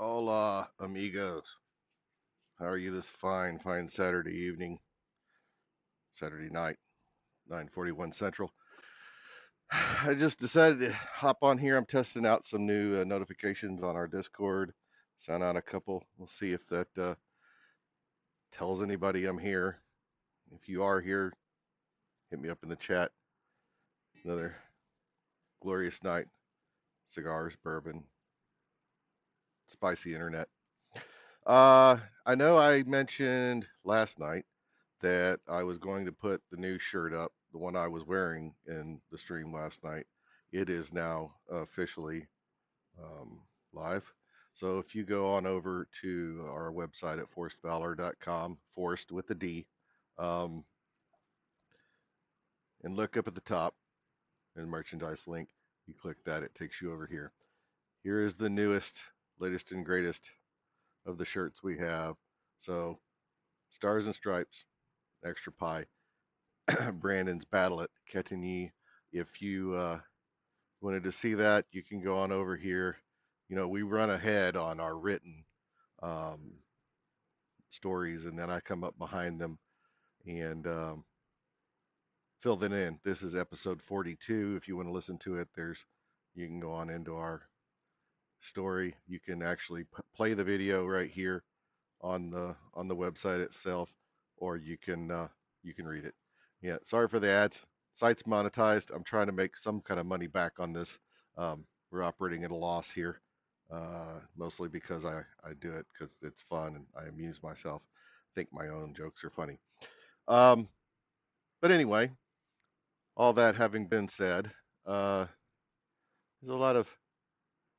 Hola, amigos. How are you this fine Saturday evening, Saturday night, 9:41 Central? I just decided to hop on here. I'm testing out some new notifications on our Discord. Sent out a couple. We'll see if that tells anybody I'm here. If you are here, hit me up in the chat. Another glorious night. Cigars, bourbon, spicy internet. I know I mentioned last night that I was going to put the new shirt up, the one I was wearing in the stream last night. It is now officially um, live. So if you go on over to our website at forcedvalor.com, forced with a D, um, and look up at the top in merchandise link, you click that, it takes you over here. Here is the newest, latest and greatest of the shirts we have. So Stars and Stripes, Extra Pie, Brandon's Battle at Ketanyi. If you wanted to see that, you can go on over here. You know, we run ahead on our written um, stories, and then I come up behind them and fill them in. This is episode 42. If you want to listen to it, you can go on into our story. You can actually play the video right here on the website itself, or you can read it. Yeah, sorry for the ads. Site's monetized. I'm trying to make some kind of money back on this. We're operating at a loss here, mostly because I do it because it's fun and I amuse myself. Think my own jokes are funny. Um, but anyway, all that having been said, uh, there's a lot of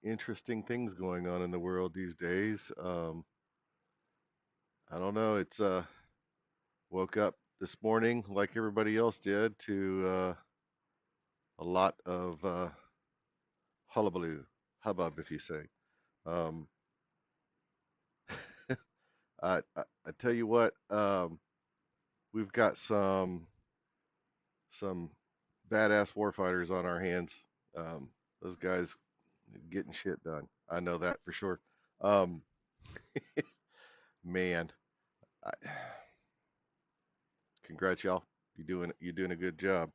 interesting things going on in the world these days. I don't know. It's woke up this morning like everybody else did to a lot of hullabaloo, hubbub, if you say. Um, I tell you what, we've got some badass warfighters on our hands. Those guys getting shit done. I know that for sure. Um, man, I, congrats y'all. You're doing a good job.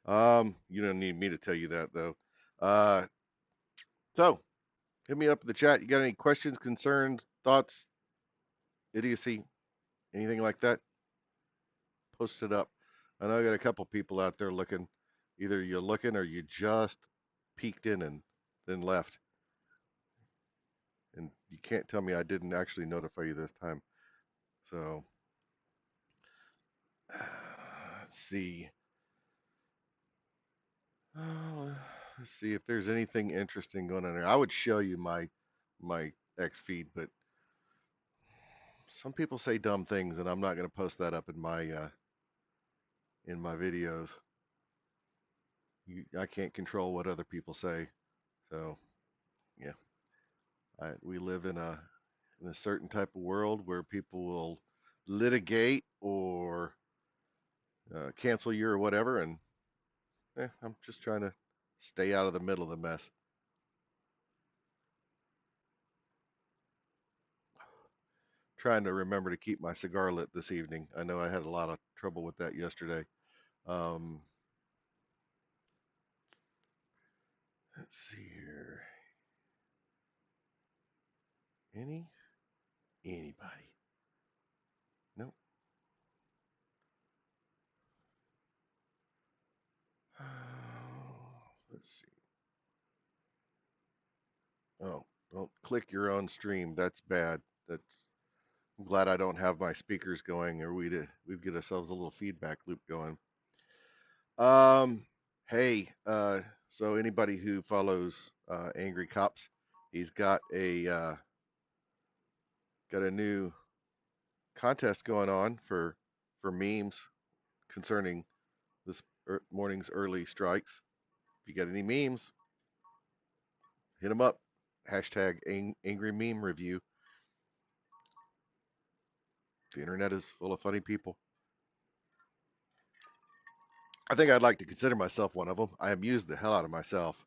You don't need me to tell you that though. Uh, so hit me up in the chat. You got any questions, concerns, thoughts, idiocy, anything like that? Post it up. I know I got a couple people out there looking. Either you're looking or you just peeked in and then left. And you can't tell me I didn't actually notify you this time. So let's Let's see. Oh, let's see if there's anything interesting going on there. I would show you my X feed, but some people say dumb things, and I'm not going to post that up in my videos. I can't control what other people say, so yeah. We live in a certain type of world where people will litigate or cancel you or whatever, and I'm just trying to stay out of the middle of the mess. Trying to remember to keep my cigar lit this evening. I know I had a lot of trouble with that yesterday. Um, let's see here. Anybody? Nope. Let's see. Oh, don't click your own stream. That's bad. That's. I'm glad I don't have my speakers going, or we'd get ourselves a little feedback loop going. Um, hey, so anybody who follows Angry Cops, he's got a new contest going on for memes concerning this morning's early strikes. If you got any memes, hit them up. Hashtag angry meme review. The internet is full of funny people. I think I'd like to consider myself one of them. I amused the hell out of myself.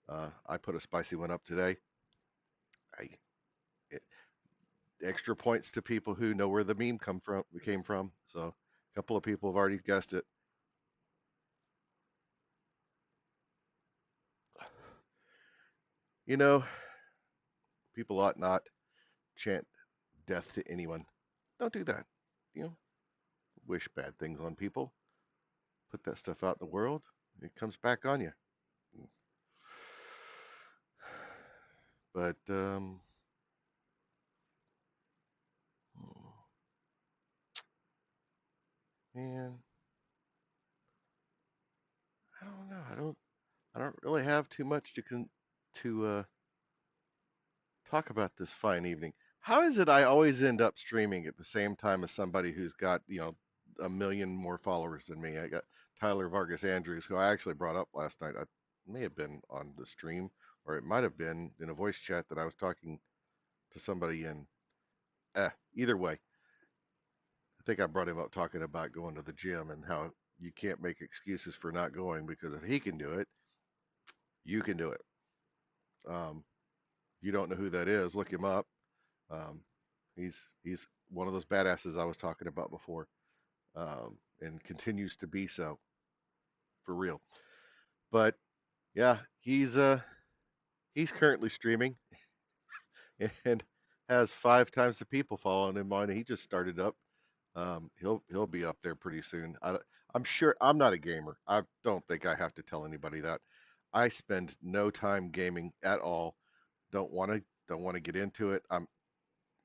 I put a spicy one up today. I it, extra points to people who know where the meme came from. So a couple of people have already guessed it. You know, people ought not chant death to anyone. Don't do that. You know, wish bad things on people. Put that stuff out in the world. It comes back on you. But man, I don't know. I don't really have too much to talk about this fine evening. How is it I always end up streaming at the same time as somebody who's got, a million more followers than me? I got Tyler Vargas Andrews, who I actually brought up last night. I may have been on the stream, or it might have been in a voice chat that I was talking to somebody in. Either way, I think I brought him up talking about going to the gym and how you can't make excuses for not going because if he can do it, you can do it. You don't know who that is, look him up. Um, he's one of those badasses I was talking about before, and continues to be so for real. But yeah, he's currently streaming and has 5 times the people following him on. He just started up. He'll be up there pretty soon. I'm sure I'm not a gamer. I don't think I have to tell anybody that. I spend no time gaming at all. Don't want to get into it. I'm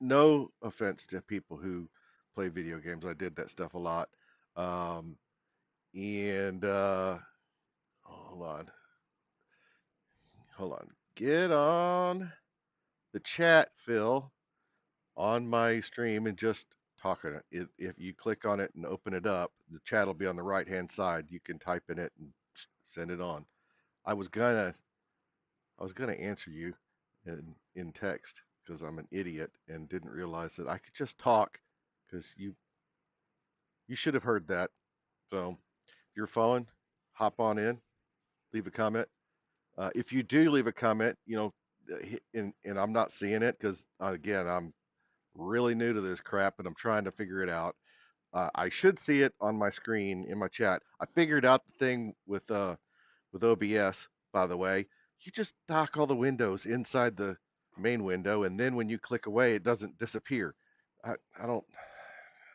no offense to people who play video games. I did that stuff a lot. Um, and hold on, hold on. Get on the chat, Phil, on my stream and just talk on it. If you click on it and open it up, the chat will be on the right hand side. You can type in it and send it on. I was gonna I was gonna answer you in text because I'm an idiot and didn't realize that I could just talk because you should have heard that. So if you're following, hop on in, leave a comment. If you do leave a comment, and I'm not seeing it because again I'm really new to this crap and I'm trying to figure it out. I should see it on my screen in my chat. I figured out the thing with OBS, by the way. You just dock all the windows inside the main window, and then when you click away, it doesn't disappear. I, I don't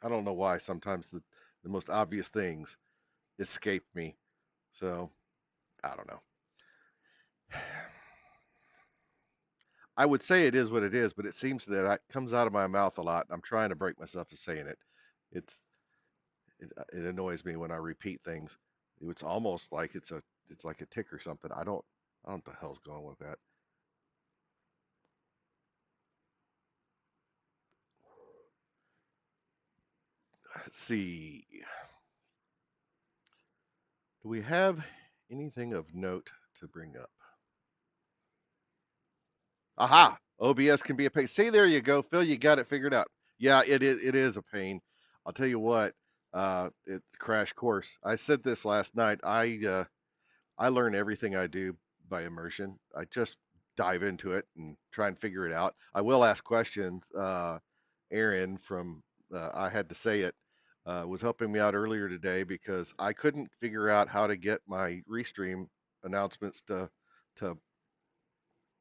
I don't know why sometimes the most obvious things escape me. So I don't know. I would say it is what it is, but it seems that it comes out of my mouth a lot. And I'm trying to break myself to saying it. It's it annoys me when I repeat things. It's almost like it's like a tick or something. I don't know what the hell's going with that. Let's see. Do we have anything of note to bring up? Aha! OBS can be a pain. See, there you go, Phil. You got it figured out. Yeah, it is. It is a pain. I'll tell you what. It's crash course. I said this last night. I learn everything I do by immersion. I just dive into it and try and figure it out. I will ask questions. Aaron from I had to say it was helping me out earlier today because I couldn't figure out how to get my restream announcements to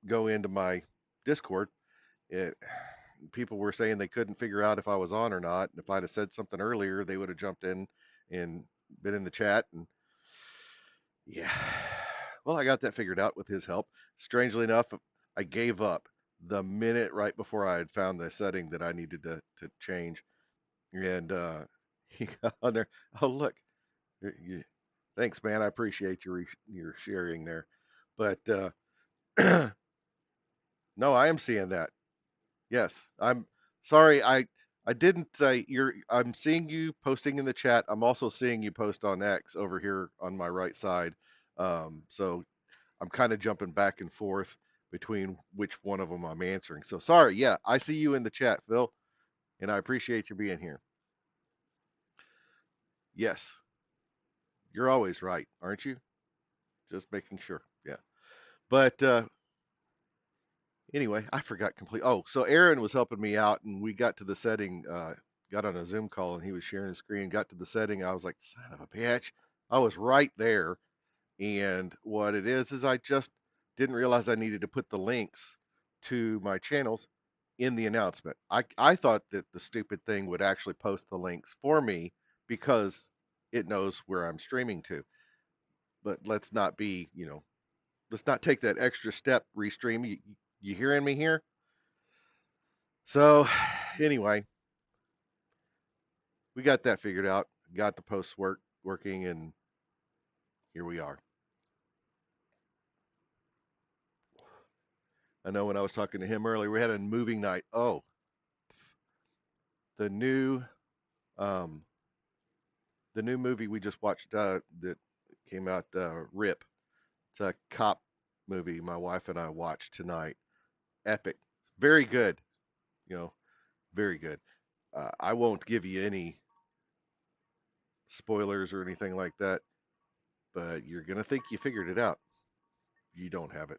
go into my Discord. It, people were saying they couldn't figure out if I was on or not. And if I'd have said something earlier, they would have jumped in and been in the chat. And yeah, well, I got that figured out with his help. Strangely enough, I gave up the minute right before I had found the setting that I needed to change. And he got on there. Oh, look, you, thanks, man. I appreciate your sharing there. But no, I am seeing that. Yes, I'm sorry. I didn't say you're. I'm seeing you posting in the chat. I'm also seeing you post on X over here on my right side. So I'm kind of jumping back and forth between which one of them I'm answering. So sorry. Yeah, I see you in the chat, Phil, and I appreciate you being here. Yes, you're always right, aren't you? Just making sure. Yeah. But anyway, I forgot completely. Oh, so Aaron was helping me out, and we got to the setting. Got on a Zoom call, and he was sharing the screen. Got to the setting. I was like, "Son of a bitch!" I was right there. And what it is I just didn't realize I needed to put the links to my channels in the announcement. I thought that the stupid thing would actually post the links for me because it knows where I'm streaming to. But let's not be, let's not take that extra step. Restream. You hearing me here? So anyway, we got that figured out. Got the posts working, and here we are. I know when I was talking to him earlier, we had a moving night. Oh, the new um, the new movie we just watched that came out, Rip. It's a cop movie my wife and I watched tonight. Epic, very good. You know, very good. I won't give you any spoilers or anything like that, but you're gonna think you figured it out. You don't have it.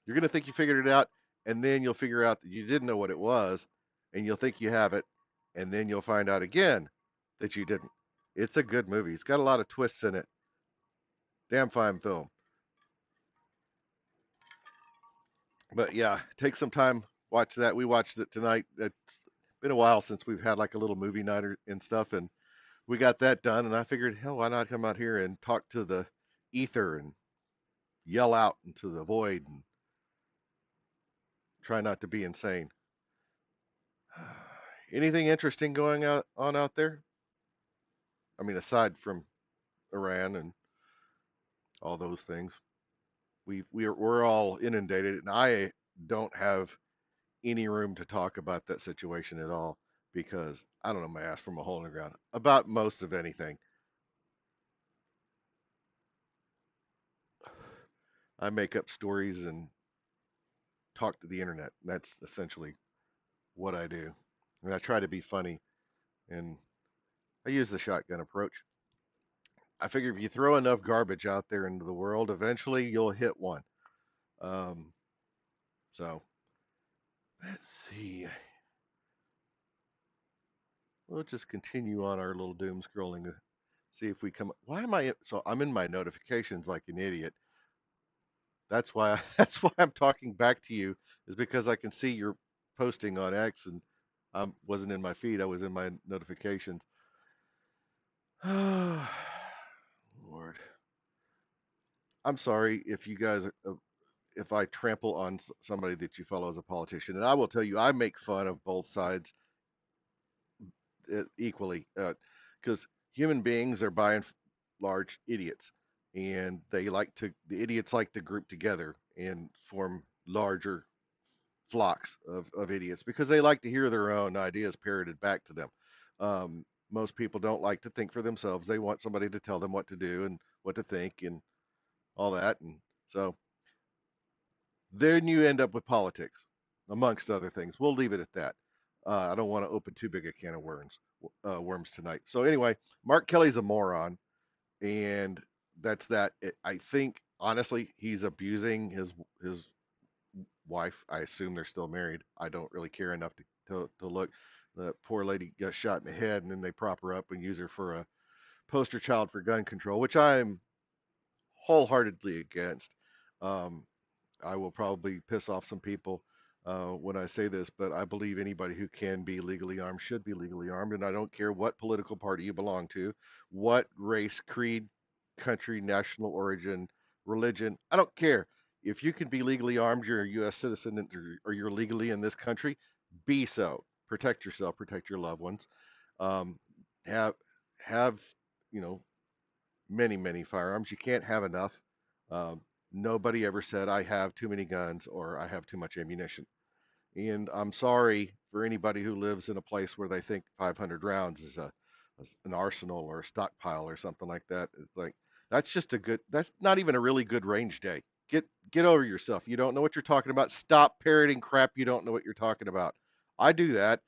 You're gonna think you figured it out, and then you'll figure out that you didn't know what it was, and you'll think you have it, and then you'll find out again that you didn't. It's a good movie. It's got a lot of twists in it. Damn fine film. But yeah, take some time, watch that. We watched it tonight. It's been a while since we've had like a little movie night and stuff, and we got that done. And I figured, hell, why not come out here and talk to the ether and yell out into the void and try not to be insane. Anything interesting going on out there? I mean, aside from Iran and all those things, we're all inundated, and I don't have any room to talk about that situation at all because I don't know my ass from a hole in the ground about most of anything. I make up stories and talk to the internet. That's essentially what I do. And I try to be funny, and I use the shotgun approach. I figure if you throw enough garbage out there into the world, eventually you'll hit one. Um, so let's see. We'll just continue on our little doom scrolling to see if we come. Why am I? So I'm in my notifications like an idiot. That's why. That's why I'm talking back to you, is because I can see you're posting on X, and I wasn't in my feed. I was in my notifications. Lord, I'm sorry if you guys, if I trample on somebody that you follow as a politician, and I will tell you, I make fun of both sides equally. because human beings are by and large idiots, and the idiots like to group together and form larger flocks of idiots because they like to hear their own ideas parroted back to them. Most people don't like to think for themselves. They want somebody to tell them what to do and what to think and all that. And so then you end up with politics, amongst other things. We'll leave it at that. I don't want to open too big a can of worms tonight. So anyway, Mark Kelly's a moron, and that's that. I think honestly, he's abusing his wife. I assume they're still married. I don't really care enough to look. The poor lady got shot in the head, and then they prop her up and use her for a poster child for gun control, which I'm wholeheartedly against. Um, I will probably piss off some people when I say this, but I believe anybody who can be legally armed should be legally armed, and I don't care what political party you belong to, what race, creed, country, national origin, religion. I don't care. If you can be legally armed, you're a U.S. citizen, or you're legally in this country, be so. Protect yourself, protect your loved ones. Um, have have you know many firearms. You can't have enough. Um, Nobody ever said I have too many guns or I have too much ammunition. And I'm sorry for anybody who lives in a place where they think 500 rounds is an arsenal or a stockpile or something like that. It's like that's not even a really good range day. Get over yourself. You don't know what you're talking about. Stop parroting crap you don't know what you're talking about. I do that,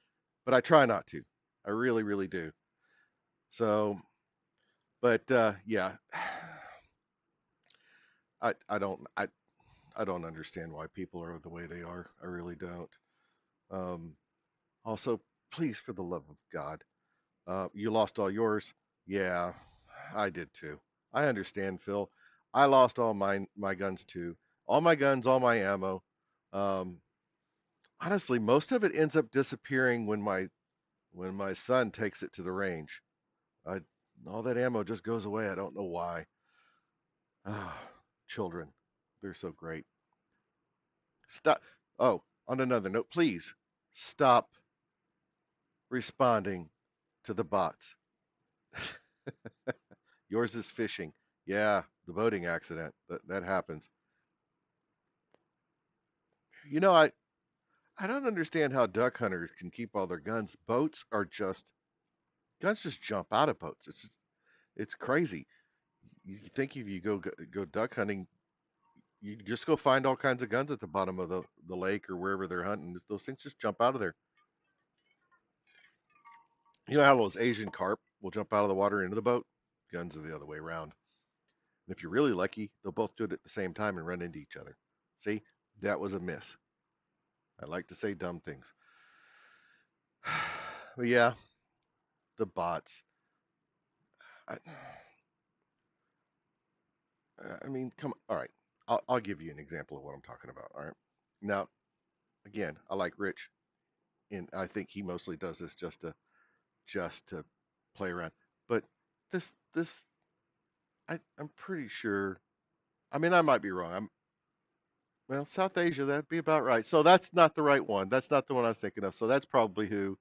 but I try not to. I really do. So, but yeah, I don't understand why people are the way they are. I really don't. Um, Also, please, for the love of God, you lost all yours. Yeah, I did too. I understand, Phil. I lost all my guns too. All my guns, all my ammo. Um, Honestly, most of it ends up disappearing when my son takes it to the range. I All that ammo just goes away. I don't know why. Ah, children, they're so great. Stop. Oh, on another note, please stop responding to the bots. Yours is fishing. Yeah, the boating accident. That happens. You know, I don't understand how duck hunters can keep all their guns. Guns just jump out of boats. It's crazy. You think if you go duck hunting, you just go find all kinds of guns at the bottom of the lake or wherever they're hunting. Those things just jump out of there. You know how those Asian carp will jump out of the water into the boat? Guns are the other way around. And if you're really lucky, they'll both do it at the same time and run into each other. See, that was a miss. I like to say dumb things. But yeah, the bots. I, I mean, come on. All right, I'll give you an example of what I'm talking about. All right. Now, again, I like Rich, and I think he mostly does this just to play around. But this I'm pretty sure. I mean, I might be wrong. Well, South Asia, that'd be about right. So that's not the right one. That's not the one I was thinking of. So that's probably who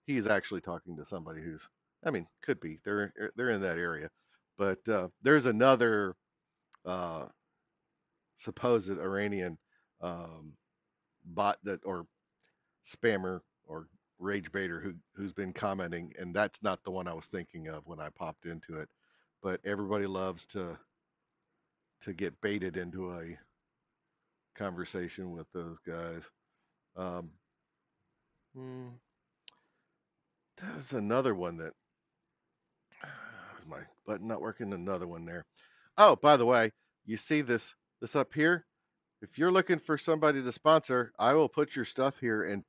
he's actually talking to somebody who's, I mean, could be. They're in that area. But there's another uh, supposed Iranian um, bot that or spammer or rage baiter who's been commenting, and that's not the one I was thinking of when I popped into it. But everybody loves to get baited into a conversation with those guys. Um, hmm, there's another one that is my button not working. Another one there. Oh, by the way, you see this up here? If you're looking for somebody to sponsor, I will put your stuff here, and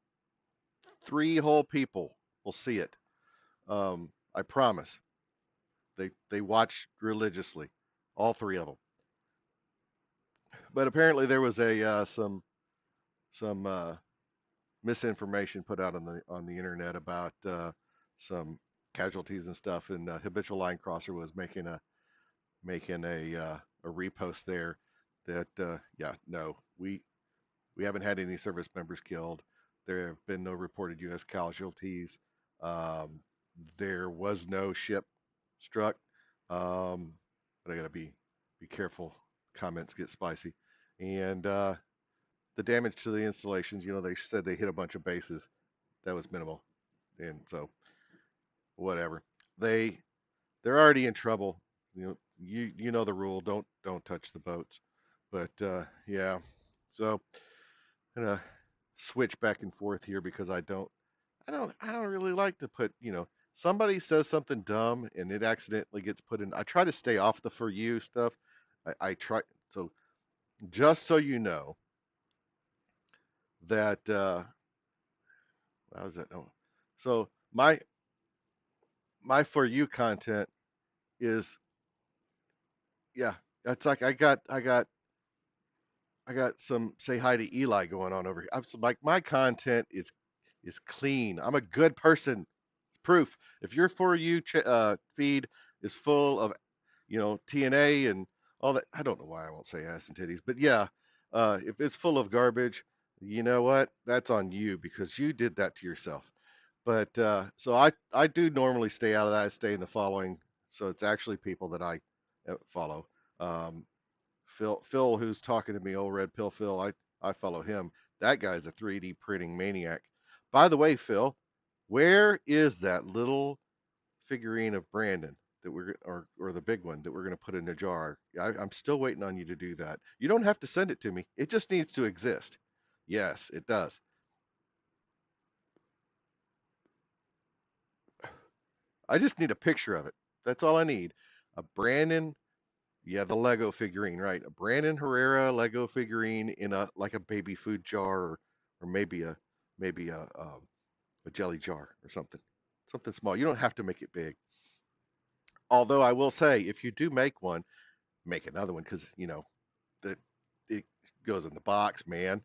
three whole people will see it. I promise. They watch religiously, all three of them. But apparently there was a some misinformation put out on the internet about some casualties and stuff, and Habitual Line Crosser was making a repost there that yeah, no, we haven't had any service members killed. There have been no reported U.S. casualties. Um, There was no ship struck, but I gotta be careful. Comments get spicy, and the damage to the installations. They said they hit a bunch of bases. That was minimal, and so whatever. They they're already in trouble. You know the rule. Don't touch the boats. But yeah, so I'm gonna switch back and forth here because I don't really like to put, somebody says something dumb and it accidentally gets put in. I try to stay off the for you stuff. I try, so just so you know that how was that? Oh, so my for you content is, yeah, that's like I got some say hi to Eli going on over here. I'm so, like, my content is clean. I'm a good person. Proof. If your for you feed is full of TNA and all that, I don't know why I won't say ass and titties, but yeah, if it's full of garbage, you know what? That's on you because you did that to yourself. But so I do normally stay out of that. I stay in the following. So it's actually people that I follow. Um, Phil, who's talking to me, old red pill Phil, I follow him. That guy's a 3D printing maniac. By the way, Phil, where is that little figurine of Brandon that or the big one that we're going to put in a jar? I'm still waiting on you to do that. You don't have to send it to me. It just needs to exist. Yes, it does. I just need a picture of it. That's all I need. A Brandon, yeah, the Lego figurine, right? A Brandon Herrera Lego figurine in a like a baby food jar, or maybe a jelly jar or something small. You don't have to make it big. Although I will say, if you do make one, make another one because that it goes in the box, man.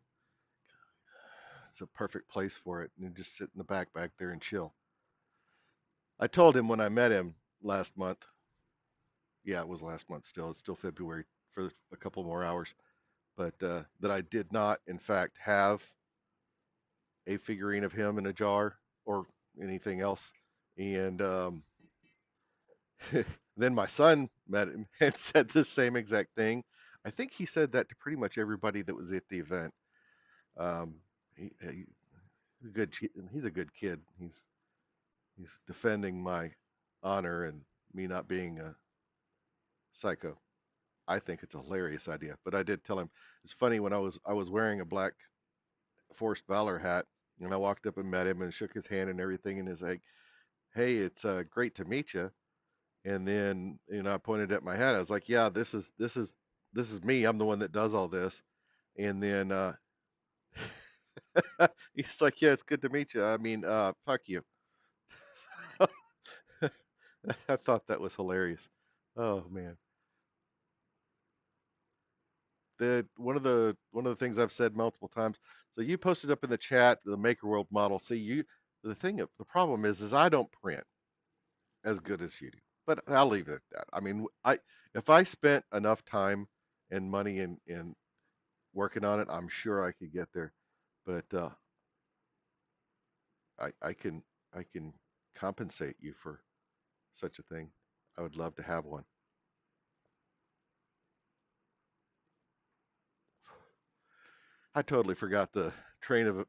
It's a perfect place for it, and just sit in the back there and chill. I told him when I met him last month. Yeah, it was last month. It's still February for a couple more hours, but that I did not, in fact, have a figurine of him in a jar or anything else. And then my son met him and said the same exact thing. I think he said that to pretty much everybody that was at the event. Um, he's a good kid. He's defending my honor and me not being a psycho. I think it's a hilarious idea. But I did tell him it's funny when I was wearing a black Forced Valor hat and I walked up and met him and shook his hand and everything and is like, "Hey, it's great to meet you." And then I pointed at my hat. I was like, "Yeah, this is me. I'm the one that does all this." And then he's like, "Yeah, it's good to meet you. I mean, fuck you." I thought that was hilarious. Oh man. One of the things I've said multiple times. So you posted up in the chat the Maker World model. See, the problem is I don't print as good as you do. But I'll leave it at that. I mean, I if I spent enough time and money in working on it, I'm sure I could get there. But I can compensate you for such a thing. I would love to have one. I totally forgot the train of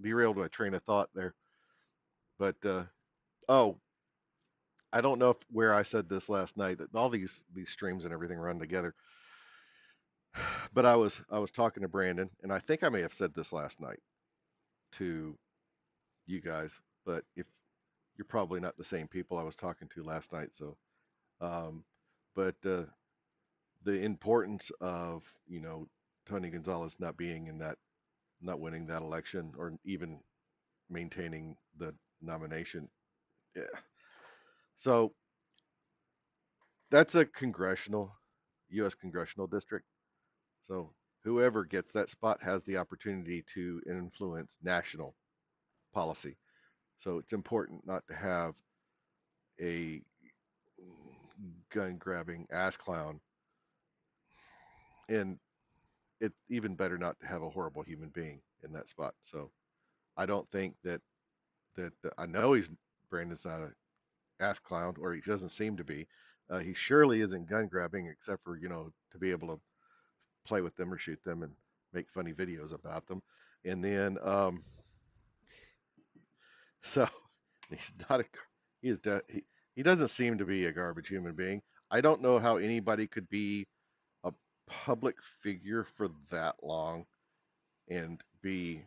derailed my train of thought there. But oh, I don't know where I said this last night that all these streams and everything run together. But I was talking to Brandon, and I think I may have said this last night to you guys. But if you're probably not the same people I was talking to last night, so um, but the importance of Tony Gonzalez not being in that, not winning that election, or even maintaining the nomination. Yeah. So that's a U.S. congressional district. So whoever gets that spot has the opportunity to influence national policy. So it's important not to have a gun grabbing ass clown, and it even better not to have a horrible human being in that spot. So I don't think that I know he's Brandon's not a ass clown, or he doesn't seem to be. He surely isn't gun grabbing, except for to be able to play with them or shoot them and make funny videos about them. And then so he's not a he is he doesn't seem to be a garbage human being. I don't know how anybody could be a public figure for that long and be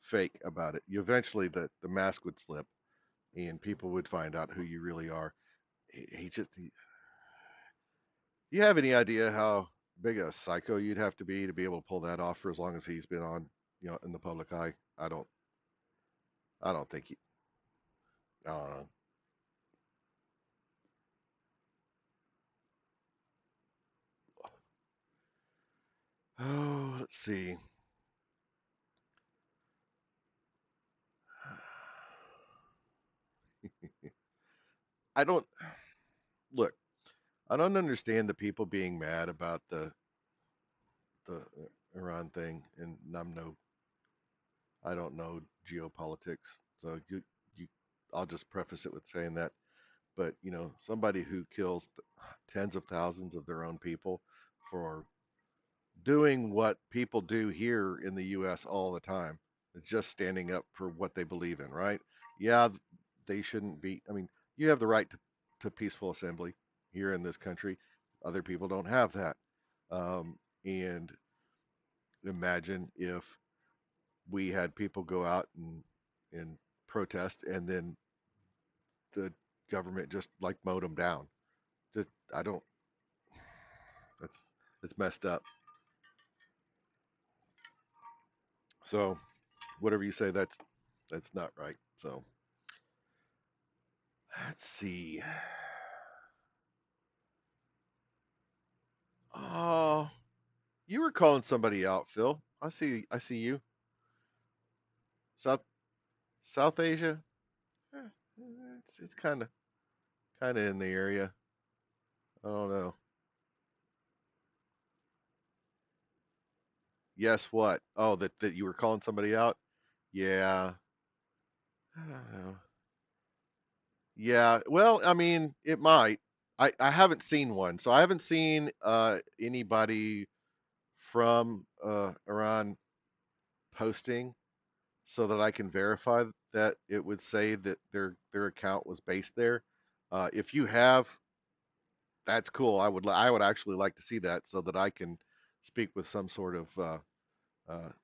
fake about it. You eventually the mask would slip and people would find out who you really are. He just you have any idea how big a psycho you'd have to be able to pull that off for as long as he's been on, in the public eye? I don't think he. I don't know. Oh, let's see. I don't look. I don't understand the people being mad about the Iran thing, and I don't know geopolitics, so you. I'll just preface it with saying that. But somebody who kills tens of thousands of their own people for doing what people do here in the U.S. all the time, just standing up for what they believe in, right? Yeah, they shouldn't be. I mean, you have the right to peaceful assembly here in this country. Other people don't have that. And imagine if we had people go out and protest, and then the government just like mowed them down. Just, I don't. That's it's messed up. So whatever you say, that's not right. So let's see. Oh, you were calling somebody out, Phil. I see you. South South Asia. Eh, it's kind of in the area. I don't know. Yes, what? Oh, that you were calling somebody out? Yeah. I don't know. Yeah. Well, I mean, it might. I haven't seen one, so I haven't seen anybody from Iran posting so that I can verify that it would say that their account was based there. If you have, that's cool. I would actually like to see that so that I can speak with some sort of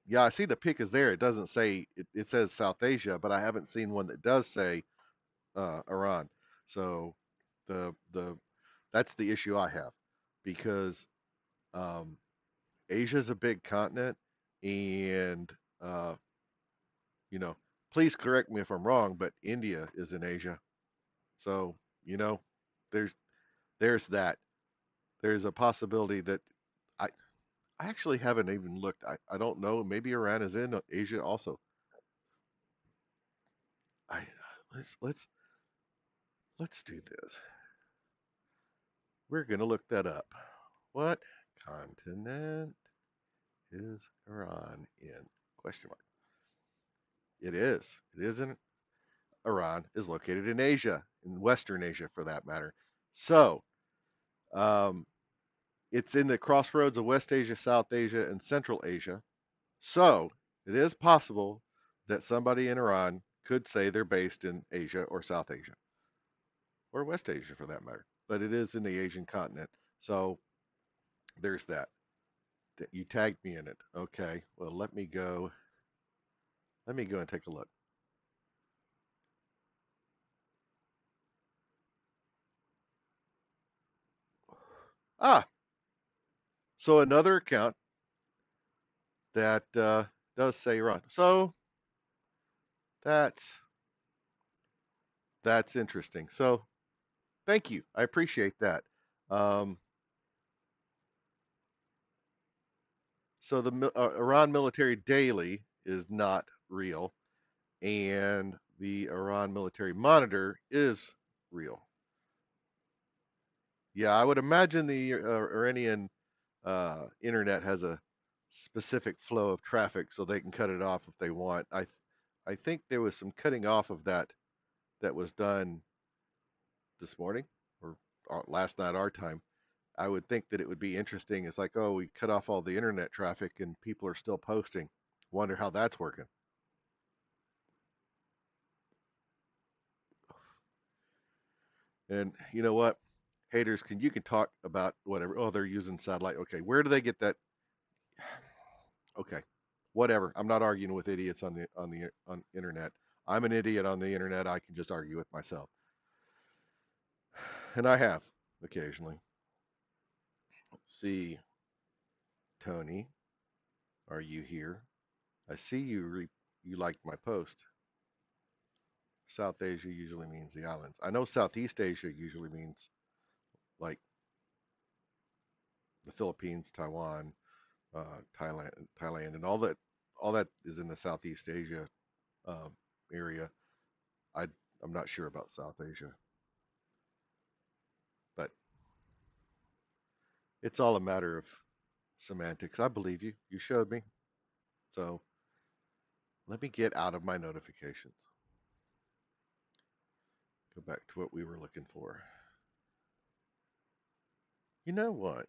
yeah. I see the pic is there. It doesn't say it says South Asia, but I haven't seen one that does say Iran. So the that's the issue I have because um, Asia is a big continent, and uh, you know, please correct me if I'm wrong, but India is in Asia. So, you know, there's there's that. There's a possibility that I I actually haven't even looked. I don't know. Maybe Iran is in Asia also. I let's do this. We're gonna look that up. What continent is Iran in? Question mark. It is. It isn't. Iran is located in Asia, in Western Asia for that matter. So, um, it's in the crossroads of West Asia, South Asia, and Central Asia. So it is possible that somebody in Iran could say they're based in Asia or South Asia or West Asia for that matter, but it is in the Asian continent. So there's that. You tagged me in it. Okay. Well, let me go. Let me go and take a look. Ah, so another account that does say Iran. So that's that's interesting. So thank you. I appreciate that. Um, so the Iran Military Daily is not real, and the Iran Military Monitor is real. Yeah, I would imagine the Iranian internet has a specific flow of traffic, so they can cut it off if they want. I think there was some cutting off of that that was done this morning or last night our time, I would think that it would be interesting. It's like, oh, we cut off all the internet traffic and people are still posting. Wonder how that's working. And you know what? Haters can you can talk about whatever. Oh, they're using satellite. Okay, where do they get that? Okay, whatever. I'm not arguing with idiots on internet. I'm an idiot on the internet. I can just argue with myself, and I have occasionally. Let's see, Tony, are you here? I see you liked my post. South Asia usually means the islands. I know Southeast Asia usually means like the Philippines, Taiwan, Thailand, and all that. All that is in the Southeast Asia um, area. I I'm not sure about South Asia, but it's all a matter of semantics. I believe you. You showed me. So let me get out of my notifications. Go back to what we were looking for. You know what?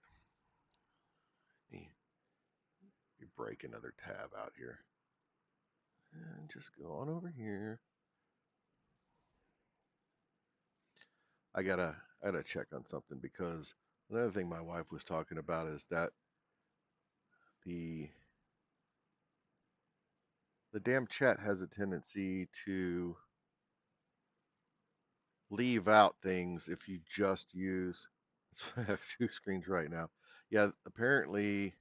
You break another tab out here. And just go on over here. I gotta check on something because another thing my wife was talking about is that the the damn chat has a tendency to leave out things if you just use. So I have two screens right now. Yeah, apparently,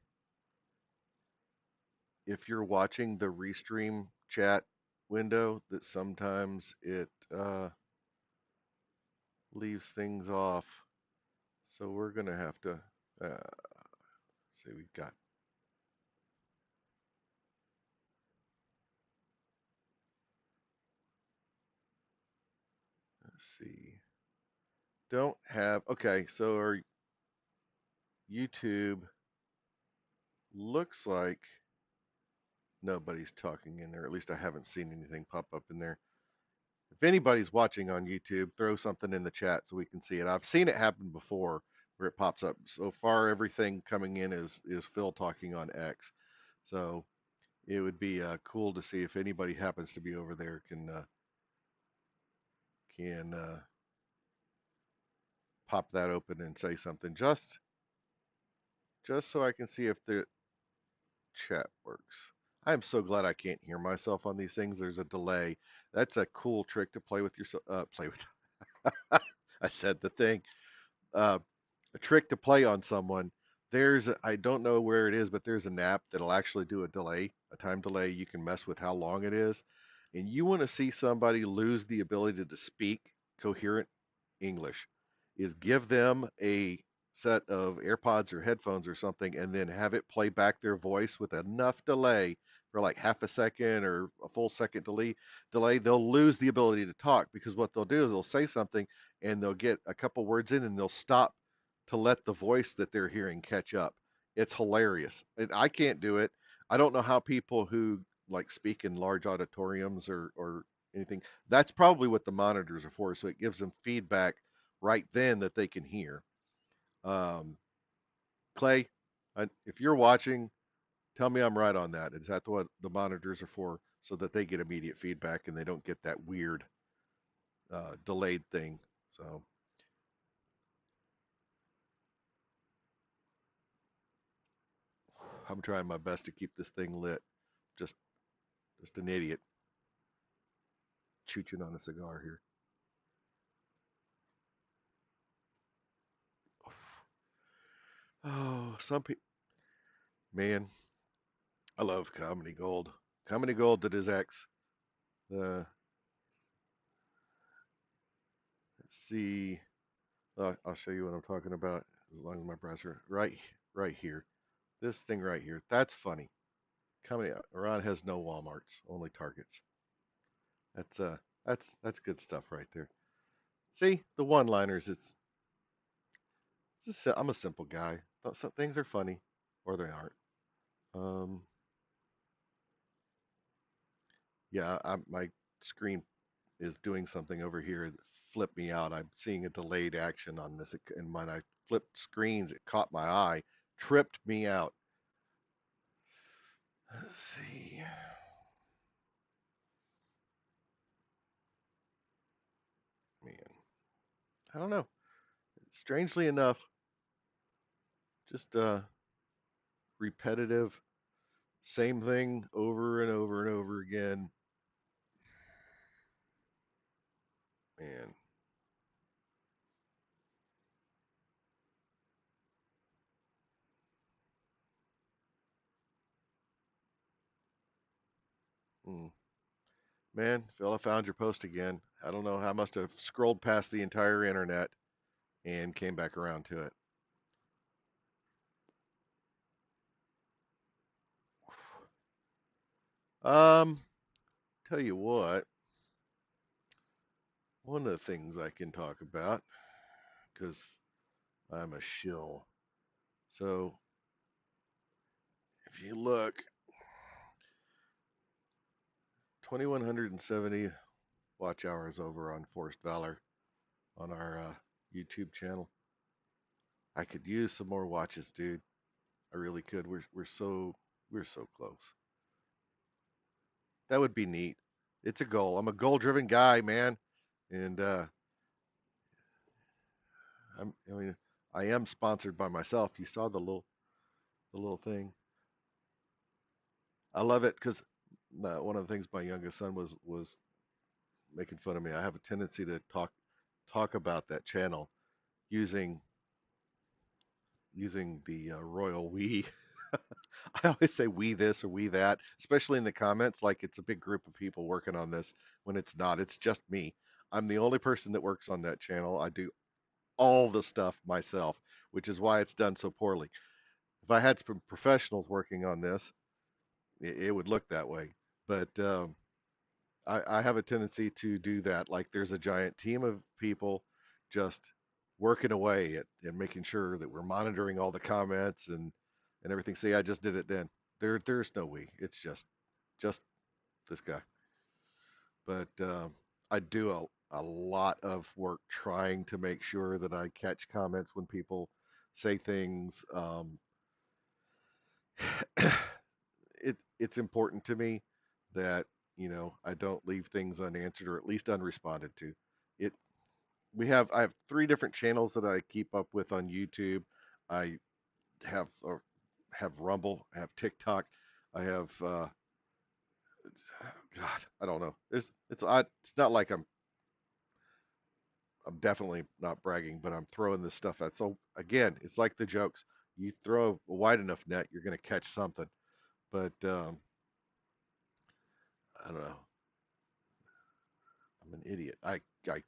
if you're watching the restream chat window, that sometimes it leaves things off. So we're gonna have to see. We've got. Let's see. Don't have. Okay, so our YouTube looks like nobody's talking in there. At least I haven't seen anything pop up in there. If anybody's watching on YouTube, throw something in the chat so we can see it. I've seen it happen before where it pops up. So far, everything coming in is Phil talking on X. So it would be cool to see if anybody happens to be over there can pop that open and say something just so I can see if the chat works. I'm so glad I can't hear myself on these things. There's a delay. That's a cool trick to play with yourself. Play with. I said the thing. Uh, a trick to play on someone. I don't know where it is, but there's an app that'll actually do a delay, a time delay. You can mess with how long it is. And you want to see somebody lose the ability to speak coherent English, is give them a set of AirPods or headphones or something and then have it play back their voice with enough delay for like half a second or a full second delay, they'll lose the ability to talk because what they'll do is they'll say something and they'll get a couple words in and they'll stop to let the voice that they're hearing catch up. It's hilarious. And I can't do it. I don't know how people who like speak in large auditoriums or anything, that's probably what the monitors are for. So it gives them feedback right then that they can hear. Um, Clay, if you're watching, tell me I'm right on that. Is that what the monitors are for? So that they get immediate feedback and they don't get that weird delayed thing. So I'm trying my best to keep this thing lit. Just just an idiot chooching on a cigar here. Oh, some people, man, I love Comedy Gold. Comedy Gold did his X. Uh, let's see. I'll show you what I'm talking about as long as my browser right here. This thing right here. That's funny. Comedy. Iran has no WalMarts, only Targets. That's that's good stuff right there. See the one-liners. I'm a simple guy. Some things are funny, or they aren't. Yeah, my screen is doing something over here that flipped me out. I'm seeing a delayed action on this, and when I flipped screens, it caught my eye, tripped me out. Let's see. Man, I don't know. Strangely enough, just repetitive, same thing over and over and over again. Man, mm. Man, Phil, I found your post again. I don't know. I must have scrolled past the entire internet and came back around to it. Um, tell you what, one of the things I can talk about, because I'm a shill. So if you look, 2,170 watch hours over on Forced Valor on our YouTube channel. I could use some more watches, dude. I really could. We're so close. That would be neat. It's a goal. I'm a goal-driven guy, man, and I mean, I am sponsored by myself. You saw the little thing. I love it because one of the things my youngest son was making fun of me. I have a tendency to talk about that channel using the royal we. I always say we this or we that, especially in the comments, like it's a big group of people working on this when it's not. It's just me. I'm the only person that works on that channel. I do all the stuff myself, which is why it's done so poorly. If I had some professionals working on this, it would look that way. But I have a tendency to do that. Like there's a giant team of people just working away at and making sure that we're monitoring all the comments and everything. See, I just did it then. There's no we. It's just this guy. But I do a lot of work trying to make sure that I catch comments when people say things. It's important to me that I don't leave things unanswered or at least unresponded to. It I have three different channels that I keep up with on YouTube. I have have Rumble, I have TikTok, I have God, I don't know. It's not like I'm definitely not bragging, but I'm throwing this stuff out. So again, it's like the jokes. You throw a wide enough net, you're going to catch something. But I don't know. I'm an idiot. I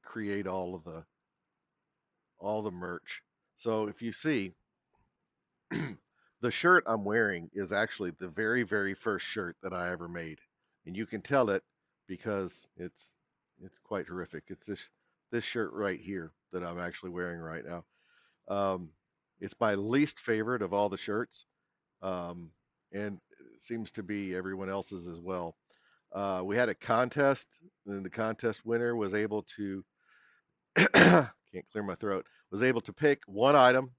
create all the merch. So if you see, the shirt I'm wearing is actually the very, very first shirt that I ever made, and you can tell it because it's quite horrific. It's this shirt right here that I'm actually wearing right now. Um, it's my least favorite of all the shirts, um, and it seems to be everyone else's as well. We had a contest, and the contest winner was able to can't clear my throat. Was able to pick one item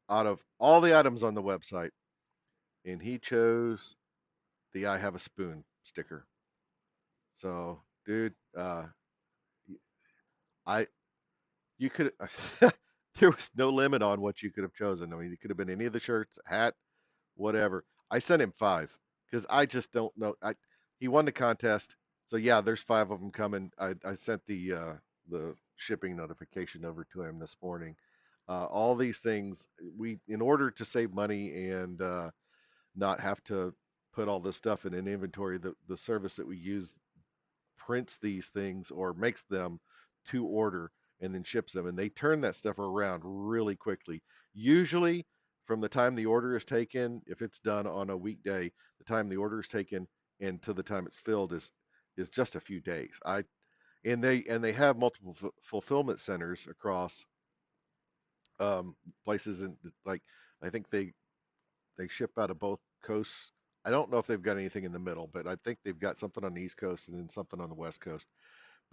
out of all the items on the website, and he chose the "I have a spoon" sticker. So, dude, I you could there was no limit on what you could have chosen. I mean, it could have been any of the shirts, hat, whatever. I sent him five because I just don't know. He won the contest, so yeah, there's five of them coming. I sent the shipping notification over to him this morning. All these things in order to save money and not have to put all this stuff in an inventory, the service that we use prints these things or makes them to order and then ships them. And they turn that stuff around really quickly. Usually, from the time the order is taken, if it's done on a weekday, the time the order is taken and to the time it's filled is just a few days. And they have multiple fulfillment centers across places in like I think they ship out of both coasts. I don't know if they've got anything in the middle, but I think they've got something on the East Coast and then something on the West Coast.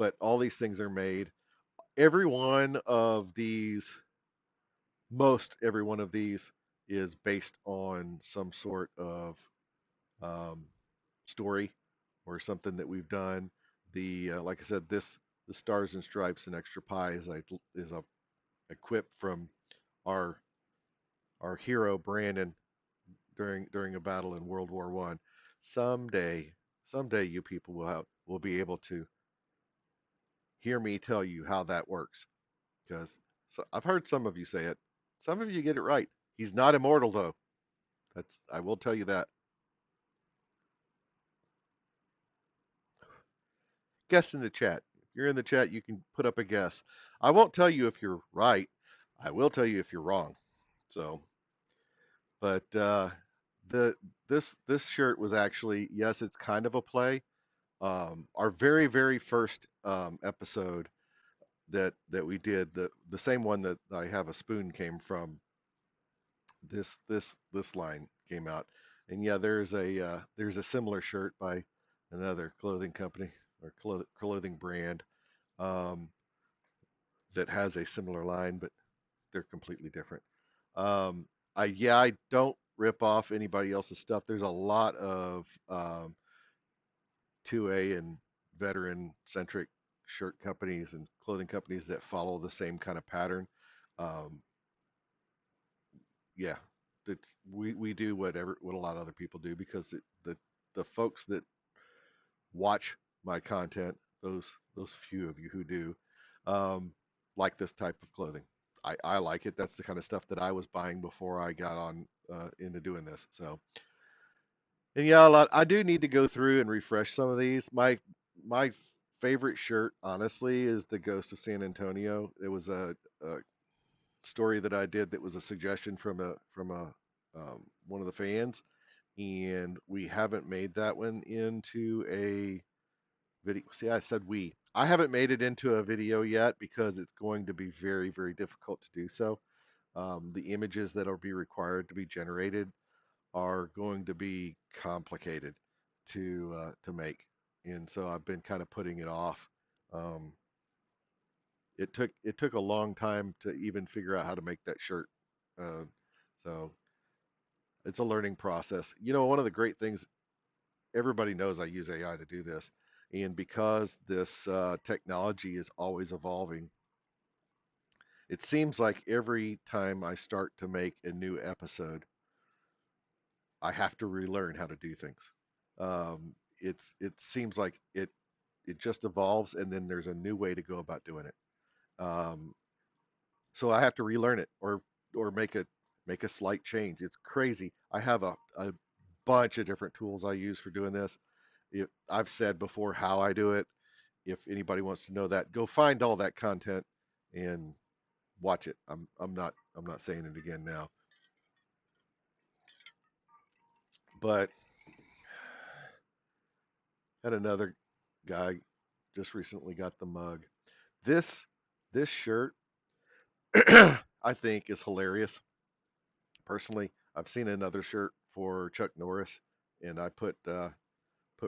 but all these things are made. Every one of these, most every one of these, is based on some sort of um, story or something that we've done. The like I said, the Stars and Stripes and Extra Pie is a quip from our our hero Brandon during a battle in World War One. Someday, someday, you people will be able to hear me tell you how that works, because I've heard some of you say it. Some of you get it right. He's not immortal though. That's I will tell you that. Guess in the chat. If you're in the chat, you can put up a guess. I won't tell you if you're right. I will tell you if you're wrong. So, but the this shirt was actually, yes, it's kind of a play. Our very first episode that we did, the same one that I have a spoon came from. This line came out, and yeah, there's a similar shirt by another clothing company or clothing brand um, that has a similar line, but they're completely different. Um, I don't rip off anybody else's stuff. There's a lot of 2A and veteran centric shirt companies and clothing companies that follow the same kind of pattern. Um, yeah, we do what a lot of other people do, because the folks that watch my content, those few of you who do, um, like this type of clothing. I like it. That's the kind of stuff that I was buying before I got on into doing this. So, and yeah, a lot. I do need to go through and refresh some of these. My favorite shirt, honestly, is the Ghost of San Antonio. It was a story that I did that was a suggestion from a one of the fans, and we haven't made that one into a video. See, I said we. I haven't made it into a video yet because it's going to be very difficult to do so. The images that will be required to be generated are going to be complicated to make, and so I've been kind of putting it off. Um, it took a long time to even figure out how to make that shirt. Uh, so it's a learning process. You know, one of the great things, everybody knows I use AI to do this, and because this technology is always evolving, it seems like every time I start to make a new episode, I have to relearn how to do things. It seems like it just evolves, and then there's a new way to go about doing it. Um, so I have to relearn it or make a slight change. It's crazy. I have a bunch of different tools I use for doing this. I've said before how I do it. If anybody wants to know that, go find all that content and watch it. I'm not saying it again now. But had another guy just recently got the mug. This this shirt I think is hilarious. Personally, I've seen another shirt for Chuck Norris, and I put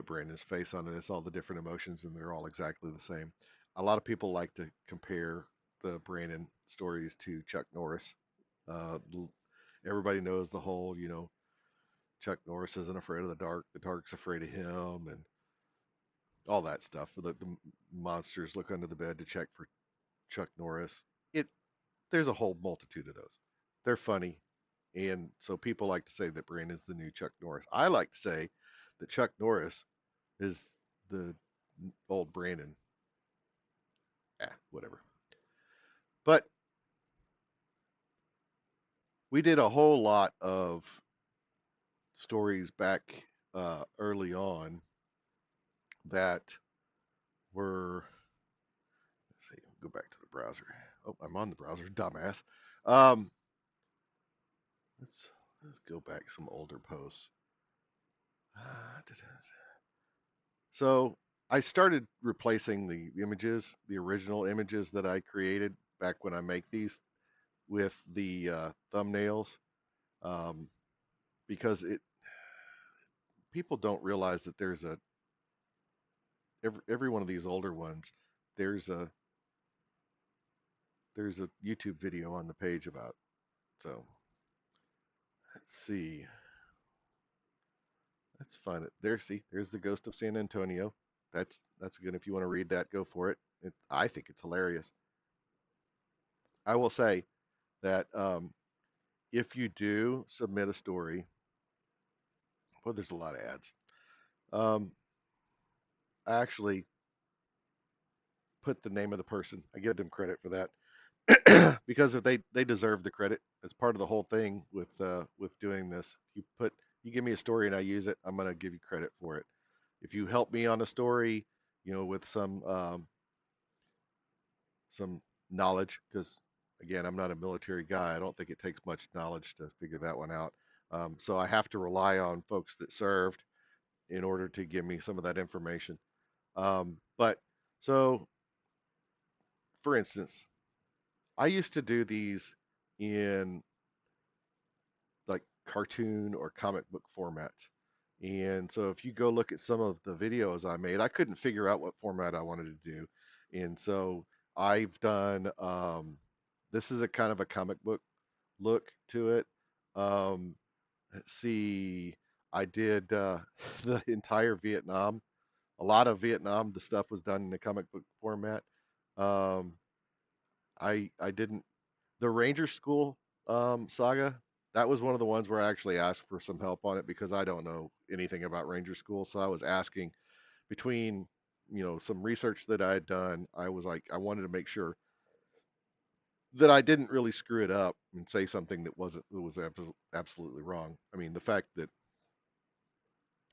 Brandon's face on it. It's all the different emotions, and they're all exactly the same. A lot of people like to compare the Brandon stories to Chuck Norris. Uh, Everybody knows the whole, Chuck Norris isn't afraid of the dark's afraid of him, and all that stuff. The monsters look under the bed to check for Chuck Norris. It There's a whole multitude of those. They're funny, and so people like to say that Brandon's the new Chuck Norris. I like to say that Chuck Norris is the old Brandon. Whatever. But we did a whole lot of stories back early on that were. Let's see. Go back to the browser. Oh, I'm on the browser, dumbass. Um, let's let's go back some older posts. So I started replacing the images, the original images that I created back when I make these, with the thumbnails, um, because it people don't realize that there's every one of these older ones. there's a there's a YouTube video on the page about it. So let's see. Let's find it. There, see, there's the Ghost of San Antonio. That's good. If you want to read that, go for it. I think it's hilarious. I will say that if you do submit a story, well, there's a lot of ads. Um, I actually put the name of the person. I give them credit for that because if they deserve the credit. It's part of the whole thing with doing this. You give me a story and I use it, I'm gonna give you credit for it. If you help me on a story, with some knowledge, because again, I'm not a military guy. I don't think it takes much knowledge to figure that one out. So I have to rely on folks that served in order to give me some of that information. But so, for instance, I used to do these in like cartoon or comic book formats. And so if you go look at some of the videos I made, I couldn't figure out what format I wanted to do. And so I've done this is a kind of a comic book look to it. Um, let's see, I did the entire Vietnam. A lot of Vietnam, the stuff was done in the comic book format. Um, I didn't the Ranger School saga. That was one of the ones where I actually asked for some help on it because I don't know anything about Ranger School. So I was asking between some research that I had done. I was like I wanted to make sure that I didn't really screw it up and say something that was absolutely wrong. I mean, the fact that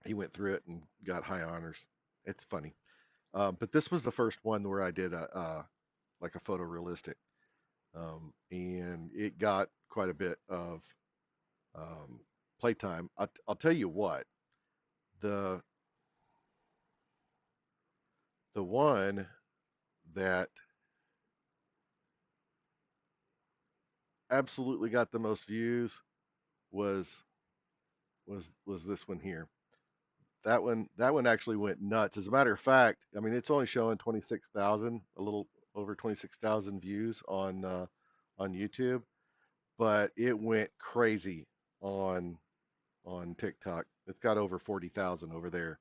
he went through it and got high honors, it's funny. But this was the first one where I did like a photorealistic, and it got quite a bit of um, playtime. I'll tell you what, the the one that absolutely got the most views was was this one here. That one actually went nuts. As a matter of fact, I mean it's only showing 26,000, a little over 26,000 views on YouTube, but it went crazy on on TikTok. It's got over 40,000 over there.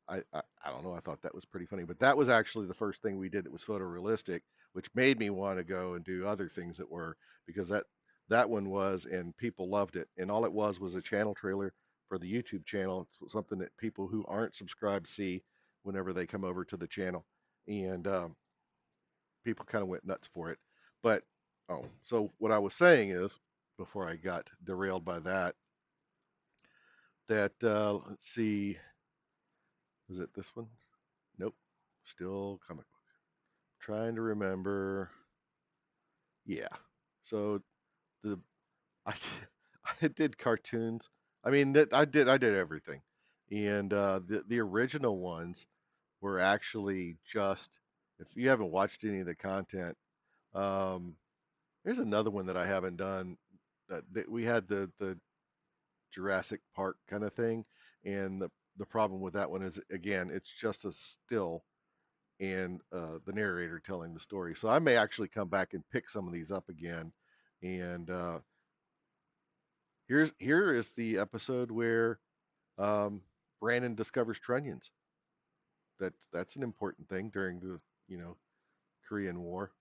I don't know. I thought that was pretty funny, but that was actually the first thing we did that was photorealistic, which made me want to go and do other things that were because that one was and people loved it. And all it was a channel trailer for the YouTube channel. It's something that people who aren't subscribed see whenever they come over to the channel, and people kind of went nuts for it. But so what I was saying is before I got derailed by that, that let's see, was it this one? Nope, still comic book. Trying to remember. Yeah. So the I I did cartoons. I mean, I did everything, and the original ones were actually just. If you haven't watched any of the content, um, there's another one that I haven't done. We had the Jurassic Park kind of thing, and the problem with that one is again, it's just a still and the narrator telling the story. So I may actually come back and pick some of these up again. And here is the episode where Brandon discovers trunnions. That's an important thing during the Korean War.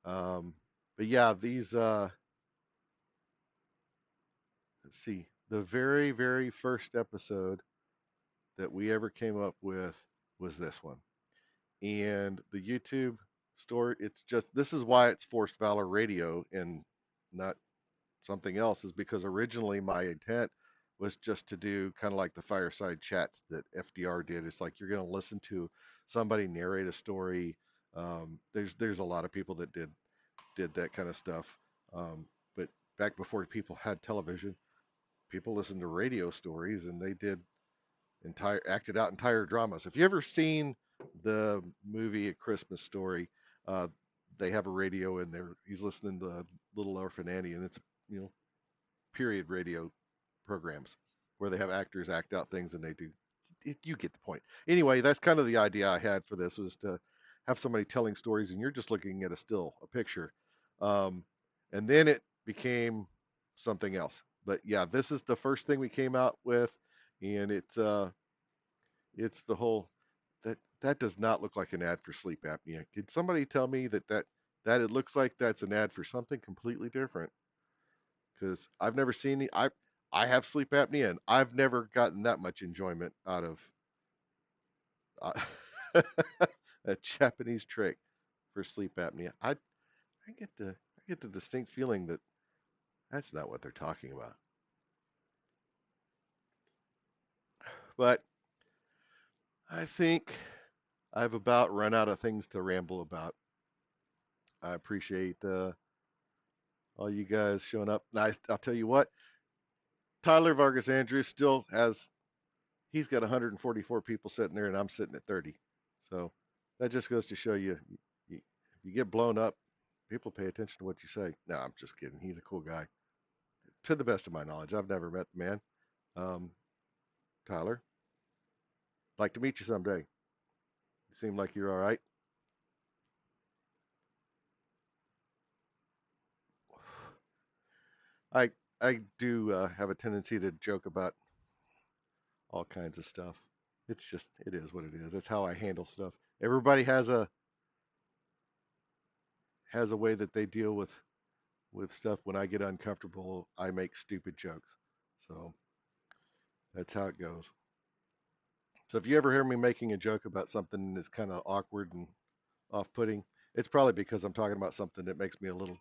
Um, but yeah, these let's see, the very first episode that we ever came up with was this one, and the YouTube story. It's just this is why it's Forced Valor Radio and not something else is because originally my intent was just to do kind of like the fireside chats that FDR did. It's like you're going to listen to somebody narrate a story. There's a lot of people that did that kind of stuff. But back before people had television, people listened to radio stories and they did entire acted out entire dramas. If you ever seen the movie A Christmas Story, uh, they have a radio in there. He's listening to Little Orphan Annie, and it's you know period radio programs where they have actors act out things and they do. You get the point. Anyway, that's kind of the idea I had for this was to have somebody telling stories and you're just looking at a picture. Um, and then it became something else. But yeah, this is the first thing we came out with, and it's the whole that does not look like an ad for sleep apnea. Could somebody tell me that it looks like that's an ad for something completely different? Because I've never seen it. I have sleep apnea, and I've never gotten that much enjoyment out of uh, a Japanese trick for sleep apnea. I get the distinct feeling that that's not what they're talking about. But I think I've about run out of things to ramble about. I appreciate all you guys showing up. And I'll tell you what, Tyler Vargas Andrews still has, he's got 144 people sitting there, and I'm sitting at 30. So that just goes to show if you get blown up, people pay attention to what you say. No, I'm just kidding. He's a cool guy. To the best of my knowledge, I've never met the man. Um, Tyler, like to meet you someday. You seem like you're all right. I I do have a tendency to joke about all kinds of stuff. It's just it is what it is. That's how I handle stuff. Everybody has a way that they deal with stuff. When I get uncomfortable, I make stupid jokes. So that's how it goes. So if you ever hear me making a joke about something that's kind of awkward and off-putting, it's probably because I'm talking about something that makes me a little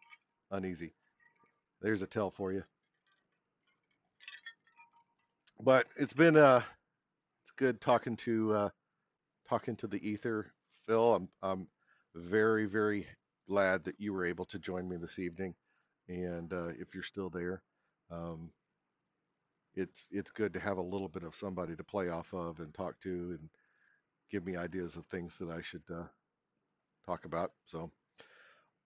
uneasy. There's a tell for you. But it's good talking to the ether, Phil. I'm very glad that you were able to join me this evening, and if you're still there, um, it's good to have a little bit of somebody to play off of and talk to and give me ideas of things that I should talk about. So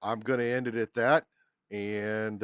I'm going to end it at that, and